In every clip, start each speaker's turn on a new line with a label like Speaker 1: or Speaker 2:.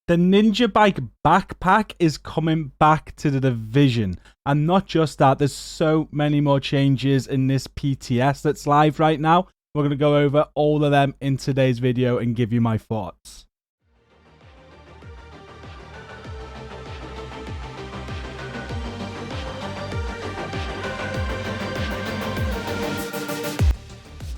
Speaker 1: The NinjaBike Backpack is coming back to the division. And not just that, there's so many more changes in this PTS that's live right now. We're going to go over all of them in today's video and give you my thoughts.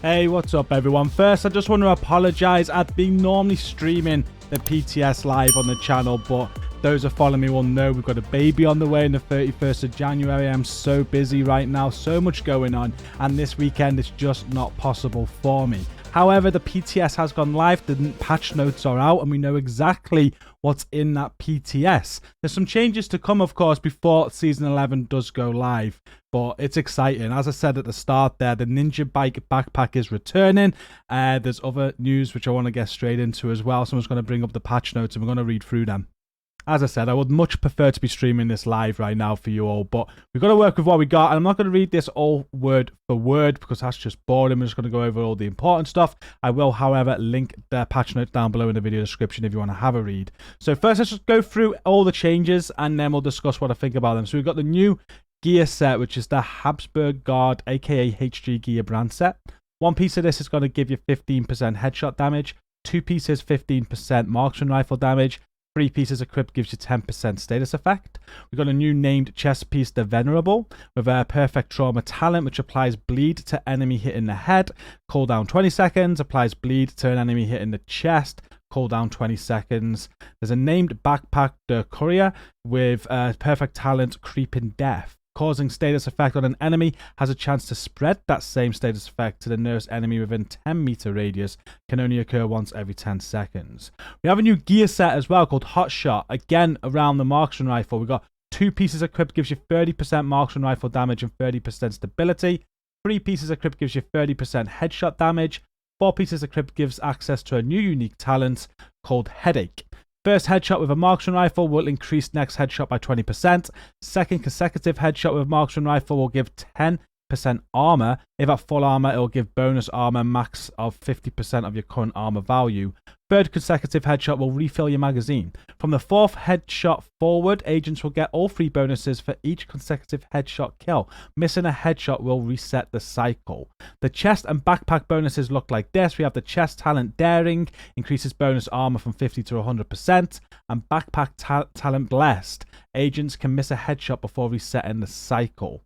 Speaker 1: Hey, what's up everyone? First, I just want to apologize. I've been normally streaming the PTS live on the channel, but those who follow me will know we've got a baby on the way on the 31st of January. I'm so busy right now, so much going on, and this weekend it's just not possible for me. However, the PTS has gone live, the patch notes are out, and we know exactly what's in that PTS. There's some changes to come, of course, before Season 11 does go live, but it's exciting. As I said at the start there, the NinjaBike Backpack is returning. There's other news which I want to get straight into as well, so I'm just going to bring up the patch notes and we're going to read through them. As I said, I would much prefer to be streaming this live right now for you all, but we've got to work with what we got, and I'm not going to read this all word for word because that's just boring. I'm just going to go over all the important stuff. I will, however, link the patch notes down below in the video description if you want to have a read. So first, let's just go through all the changes, and then we'll discuss what I think about them. So we've got the new gear set, which is the Habsburg Guard, aka HG Gear brand set. One piece of this is going to give you 15% headshot damage. Two pieces, 15% marksman rifle damage. 3 pieces equipped gives you 10% status effect. We've got a new named chest piece, the Venerable, with a perfect trauma talent, which applies bleed to enemy hit in the head. Cooldown 20 seconds. Applies bleed to an enemy hit in the chest. Cooldown 20 seconds. There's a named backpack, the Courier, with perfect talent, Creeping Death. Causing status effect on an enemy, has a chance to spread that same status effect to the nearest enemy within 10-meter radius. Can only occur once every 10 seconds. We have a new gear set as well called Hot Shot. Again, around the marksman rifle. We've got 2 pieces equipped, gives you 30% marksman rifle damage and 30% stability. 3 pieces equipped gives you 30% headshot damage. 4 pieces equipped gives access to a new unique talent called Headache. First headshot with a marksman rifle will increase next headshot by 20%. Second consecutive headshot with a marksman rifle will give 10% armor. If at full armor, it will give bonus armor max of 50% of your current armor value. Third consecutive headshot will refill your magazine. From the 4th headshot forward, agents will get all 3 bonuses for each consecutive headshot kill. Missing a headshot will reset the cycle. The chest and backpack bonuses look like this. We have the chest talent Daring, increases bonus armor from 50 to 100%, and backpack talent Blessed. Agents can miss a headshot before resetting the cycle.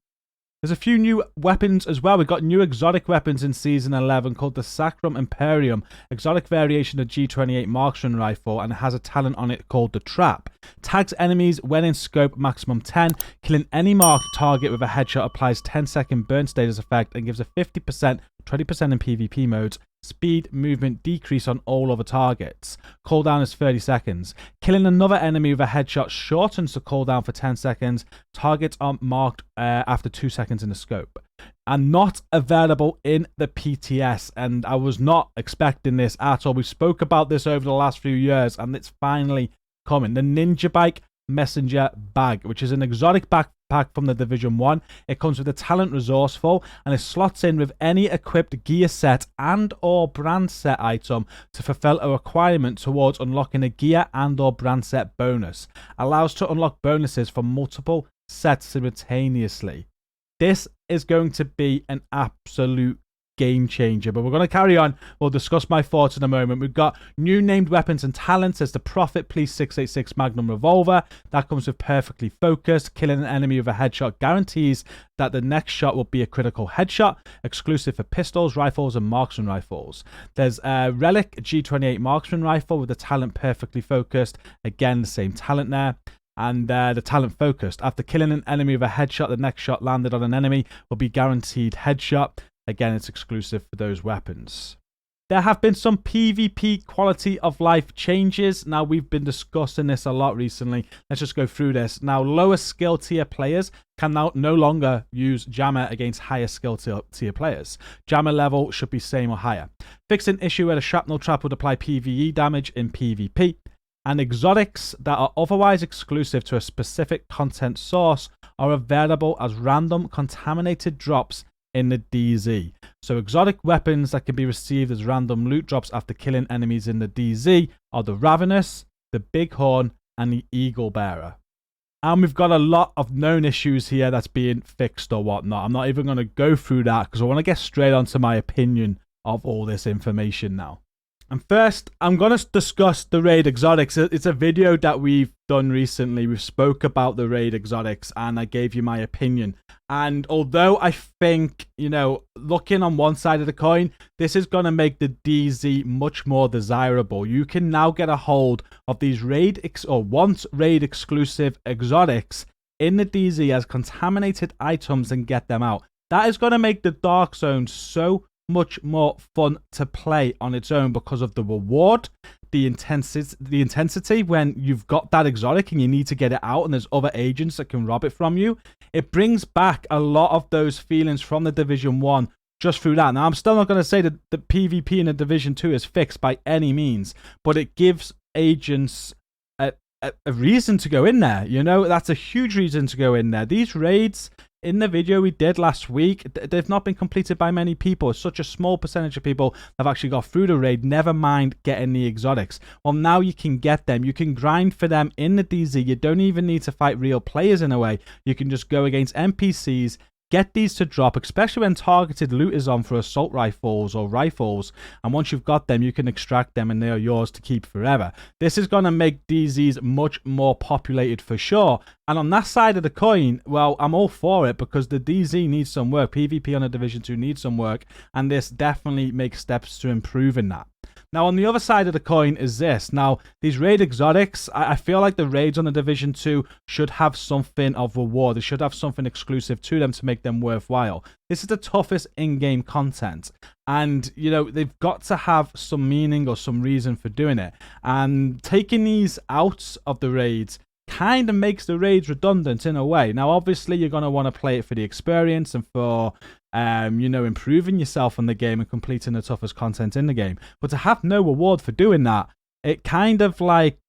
Speaker 1: There's a few new weapons as well. We've got new exotic weapons in Season 11 called the Sacrum Imperium, exotic variation of G28 marksman rifle, and it has a talent on it called the Trap. Tags enemies when in scope maximum 10. Killing any marked target with a headshot applies 10-second burn status effect and gives a 50%, 20% in PvP modes, speed movement decrease on all other targets. Cooldown is 30 seconds. Killing another enemy with a headshot shortens the cooldown for 10 seconds. Targets are marked after 2 seconds in the scope. And not available in the PTS, and I was not expecting this at all. We spoke about this over the last few years, and it's finally coming. The NinjaBike Messenger Bag, which is an exotic backpack from the Division 1. It comes with a talent Resourceful, and it slots in with any equipped gear set and or brand set item to fulfill a requirement towards unlocking a gear and or brand set bonus. Allows to unlock bonuses for multiple sets simultaneously. This is going to be an absolute game changer, but we're going to carry on. We'll discuss my thoughts in a moment. We've got new named weapons and talents. There's the Prophet Police 686 Magnum Revolver. That comes with perfectly focused. Killing an enemy with a headshot guarantees that the next shot will be a critical headshot, exclusive for pistols, rifles, and marksman rifles. There's a Relic G28 marksman rifle with the talent perfectly focused. Again, the same talent there. And the talent focused. After killing an enemy with a headshot, the next shot landed on an enemy will be guaranteed headshot. Again, it's exclusive for those weapons. There have been some PvP quality of life changes. Now, we've been discussing this a lot recently. Let's just go through this. Now, lower skill tier players can now no longer use Jammer against higher skill tier players. Jammer level should be same or higher. Fixed an issue where the shrapnel trap would apply PvE damage in PvP. And exotics that are otherwise exclusive to a specific content source are available as random contaminated drops in the DZ. So exotic weapons that can be received as random loot drops after killing enemies in the DZ are the Ravenous, the Bighorn, and the Eagle Bearer. And we've got a lot of known issues here that's being fixed or whatnot. I'm not even going to go through that because I want to get straight onto my opinion of all this information now. And first, I'm going to discuss the Raid Exotics. It's a video that we've done recently. We spoke about the Raid Exotics and I gave you my opinion. And although I think, you know, looking on one side of the coin, this is going to make the DZ much more desirable. You can now get a hold of these once Raid exclusive exotics in the DZ as contaminated items and get them out. That is going to make the Dark Zone so much more fun to play on its own because of the reward, the intensity when you've got that exotic and you need to get it out and there's other agents that can rob it from you. It brings back a lot of those feelings from the Division 1 just through that. Now, I'm still not going to say that the PvP in the Division 2 is fixed by any means, but it gives agents a reason to go in there. You know, that's a huge reason to go in there. These raids in the video we did last week, they've not been completed by many people. It's such a small percentage of people have actually got through the raid, never mind getting the exotics. Well, now you can get them. You can grind for them in the DZ. You don't even need to fight real players in a way. You can just go against NPCs, get these to drop, especially when targeted loot is on for assault rifles or rifles. And once you've got them, you can extract them and they are yours to keep forever. This is going to make DZs much more populated for sure. And on that side of the coin, well, I'm all for it because the DZ needs some work. PvP on a Division 2 needs some work. And this definitely makes steps to improving that. Now, on the other side of the coin is this. Now, these raid exotics, I feel like the raids on the Division 2 should have something of reward. They should have something exclusive to them to make them worthwhile. This is the toughest in-game content. And, you know, they've got to have some meaning or some reason for doing it. And taking these out of the raids kind of makes the raids redundant in a way. Now, obviously, you're going to want to play it for the experience and for you know, improving yourself in the game and completing the toughest content in the game. But to have no reward for doing that, it kind of like,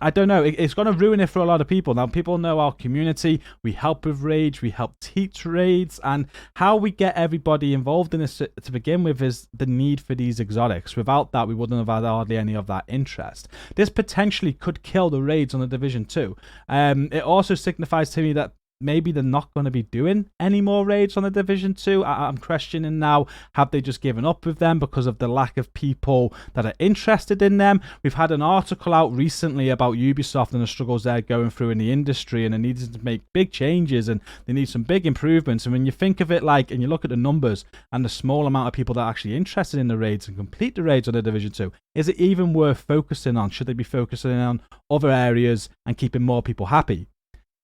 Speaker 1: I don't know, it's going to ruin it for a lot of people. Now, people know our community. We help with raids. We help teach raids. And how we get everybody involved in this to begin with is the need for these exotics. Without that, we wouldn't have had hardly any of that interest. This potentially could kill the raids on the Division 2. It also signifies to me that maybe they're not going to be doing any more raids on the Division 2. I'm questioning now, have they just given up with them because of the lack of people that are interested in them? We've had an article out recently about Ubisoft and the struggles they're going through in the industry, and they needed to make big changes and they need some big improvements. And when you think of it like, and you look at the numbers and the small amount of people that are actually interested in the raids and complete the raids on the Division 2, is it even worth focusing on? Should they be focusing on other areas and keeping more people happy?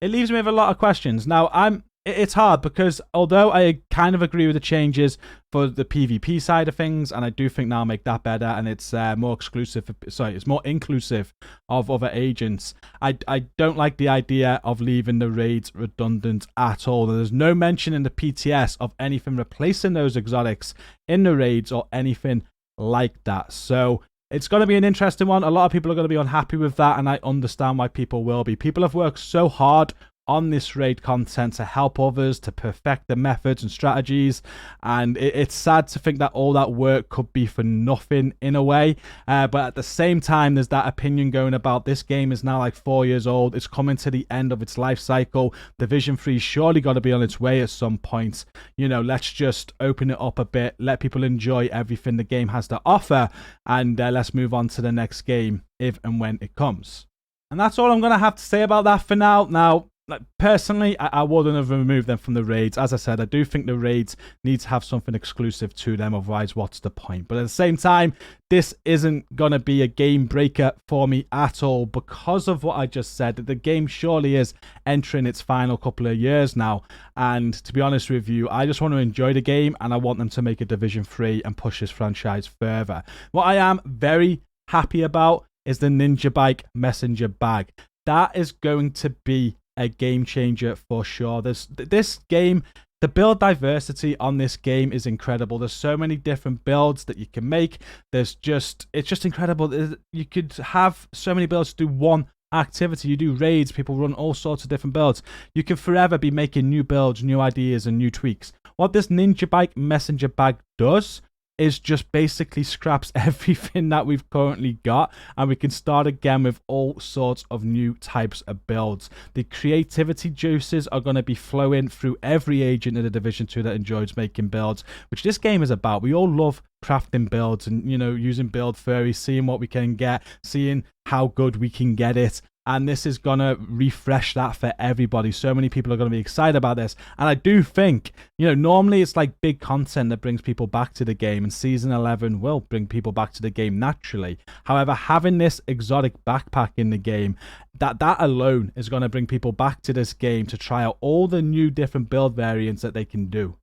Speaker 1: It leaves me with a lot of questions. Now, it's hard because although I kind of agree with the changes for the PvP side of things, and I do think they'll make that better, and it's more exclusive. It's more inclusive of other agents. I don't like the idea of leaving the raids redundant at all. There's no mention in the PTS of anything replacing those exotics in the raids or anything like that. So it's going to be an interesting one. A lot of people are going to be unhappy with that, and I understand why people will be. People have worked so hard on this raid content to help others, to perfect the methods and strategies, and it's sad to think that all that work could be for nothing in a way. But at the same time, there's that opinion going about this game is now like 4 years old. It's coming to the end of its life cycle. Division 3 surely got to be on its way at some point. You know, let's just open it up a bit, let people enjoy everything the game has to offer, and let's move on to the next game if and when it comes. And that's all I'm going to have to say about that for now. Now, like, personally, I wouldn't have removed them from the raids. As I said, I do think the raids need to have something exclusive to them. Otherwise, what's the point? But at the same time, this isn't going to be a game breaker for me at all because of what I just said. The game surely is entering its final couple of years now. And to be honest with you, I just want to enjoy the game and I want them to make a Division 3 and push this franchise further. What I am very happy about is the NinjaBike Messenger bag. That is going to be a game changer for sure. This game, the build diversity on this game is incredible. There's so many different builds that you can make. It's just incredible. You could have so many builds to do one activity. You do raids, people run all sorts of different builds. You can forever be making new builds, new ideas, and new tweaks. What this NinjaBike Messenger bag does is just basically scraps everything that we've currently got, and we can start again with all sorts of new types of builds. The creativity juices are going to be flowing through every agent in the Division 2 that enjoys making builds, which this game is about. We all love crafting builds and, you know, using build fairies, seeing what we can get, seeing how good we can get it. And this is going to refresh that for everybody. So many people are going to be excited about this. And I do think, you know, normally it's like big content that brings people back to the game. And Season 11 will bring people back to the game naturally. However, having this exotic backpack in the game, that alone is going to bring people back to this game to try out all the new different build variants that they can do.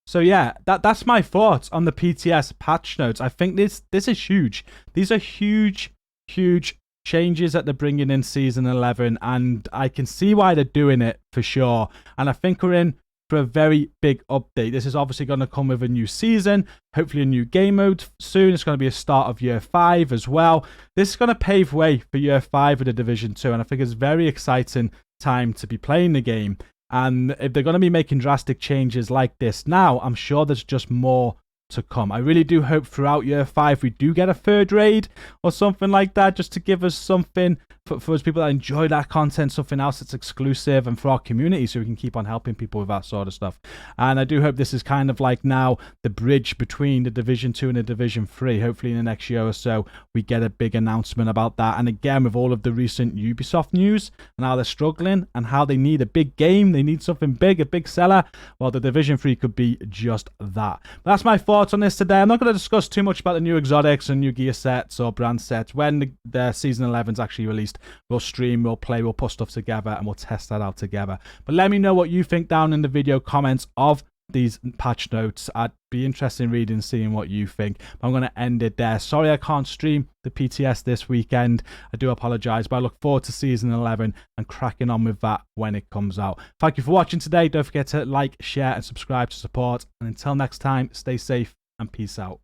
Speaker 1: So yeah, that's my thoughts on the PTS patch notes. I think this is huge. These are huge changes that they're bringing in Season 11, and I can see why they're doing it for sure. And I think we're in for a very big update. This is obviously going to come with a new season, hopefully a new game mode soon. It's going to be a start of Year 5 as well. This is going to pave way for Year 5 of the Division 2, and I think it's a very exciting time to be playing the game. And if they're going to be making drastic changes like this now, I'm sure there's just more to come. I really do hope throughout Year 5 we do get a third raid or something like that, just to give us something for those people that enjoy that content, something else that's exclusive, and for our community, so we can keep on helping people with that sort of stuff. And I do hope this is kind of like now the bridge between the Division 2 and the Division 3. Hopefully in the next year or so we get a big announcement about that. And again, with all of the recent Ubisoft news and how they're struggling and how they need a big game, they need something big, a big seller, well, the Division 3 could be just that. But that's my thoughts on this today. I'm not going to discuss too much about the new exotics and new gear sets or brand sets. When the Season 11 is actually released, we'll stream, we'll play, we'll put stuff together, and we'll test that out together. But let me know what you think down in the video comments of these patch notes. I'd be interested in reading, seeing what you think. But I'm going to end it there. Sorry I can't stream the PTS this weekend. I do apologize, but I look forward to Season 11 and cracking on with that when it comes out. Thank you for watching today. Don't forget to like, share, and subscribe to support. And until next time, stay safe and peace out.